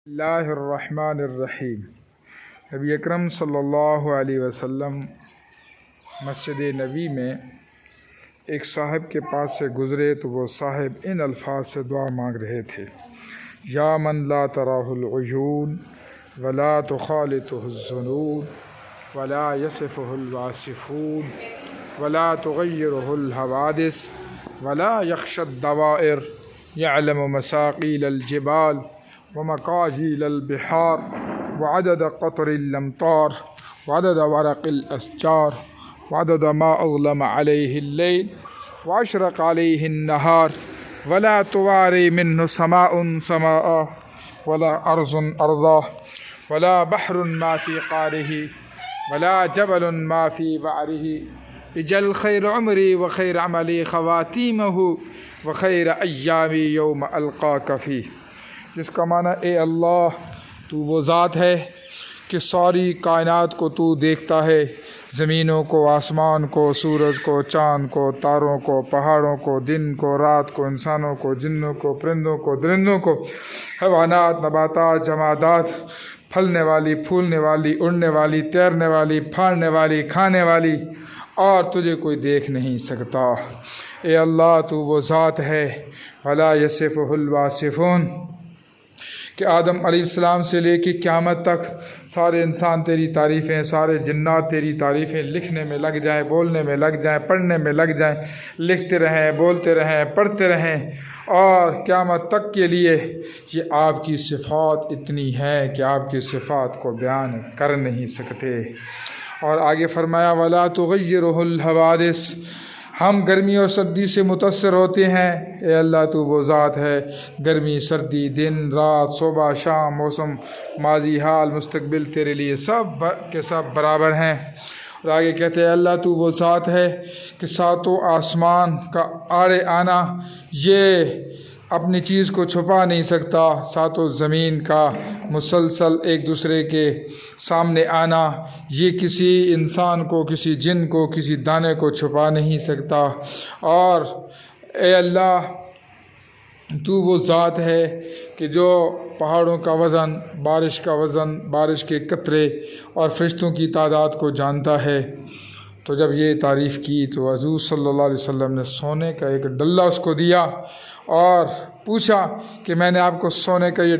اللہ الرحمن الرحیم۔ نبی اکرم صلی اللہ علیہ وسلم مسجد نبی میں ایک صاحب کے پاس سے گزرے تو وہ صاحب ان الفاظ سے دعا مانگ رہے تھے: یا من لا تراہ العیون ولا تخالطہ الظنون ولا یصفہ الواصفون ولا تغیرہ الحوادث ولا یخشی الدوائر یعلم مساقیل الجبال ومقاجیل البحار وعدد قطر الامطار وعدد ورق الاشجار وعدد ما اظلم علیہ اللیل واشرق علیہ النہار ولا تواری منہ سماء سماء ولا ارض ارضا ولا بحر ما فی قارہ ولا جبل ما فی وعرہ اجل خیر عمری وخیر عملی خواتیمہ وخیر ایامی یوم القاک فیہ، جس کا معنی اے اللہ تو وہ ذات ہے کہ ساری کائنات کو تو دیکھتا ہے، زمینوں کو، آسمان کو، سورج کو، چاند کو، تاروں کو، پہاڑوں کو، دن کو، رات کو، انسانوں کو، جنوں کو، پرندوں کو، درندوں کو، حیوانات، نباتات، جمادات، پھلنے والی، پھولنے والی، اڑنے والی، تیرنے والی، پھاڑنے والی، کھانے والی، اور تجھے کوئی دیکھ نہیں سکتا۔ اے اللہ تو وہ ذات ہے ولا یصفہ الواصفون کہ آدم علیہ السلام سے لے کے قیامت تک سارے انسان تیری تعریفیں، سارے جنات تیری تعریفیں لکھنے میں لگ جائیں، بولنے میں لگ جائیں، پڑھنے میں لگ جائیں، لکھتے رہیں، بولتے رہیں، پڑھتے رہیں، اور قیامت تک کے لیے یہ آپ کی صفات اتنی ہیں کہ آپ کی صفات کو بیان کر نہیں سکتے۔ اور آگے فرمایا وَلَا تُغَيِّرُهُ الْحَوَادِثُ، ہم گرمی اور سردی سے متاثر ہوتے ہیں، اے اللہ تو وہ ذات ہے، گرمی سردی، دن رات، صبح شام، موسم، ماضی حال مستقبل تیرے لیے سب کے سب برابر ہیں۔ اور آگے کہتے ہیں اللہ تو وہ ذات ہے کہ ساتوں آسمان کا آڑے آنا یہ اپنی چیز کو چھپا نہیں سکتا، ساتوں زمین کا مسلسل ایک دوسرے کے سامنے آنا یہ کسی انسان کو، کسی جن کو، کسی دانے کو چھپا نہیں سکتا۔ اور اے اللہ تو وہ ذات ہے کہ جو پہاڑوں کا وزن، بارش کا وزن، بارش کے قطرے اور فرشتوں کی تعداد کو جانتا ہے۔ تو جب یہ تعریف کی تو حضور صلی اللہ علیہ وسلم نے سونے کا ایک ڈلہ اس کو دیا اور پوچھا کہ میں نے آپ کو سونے کا یہ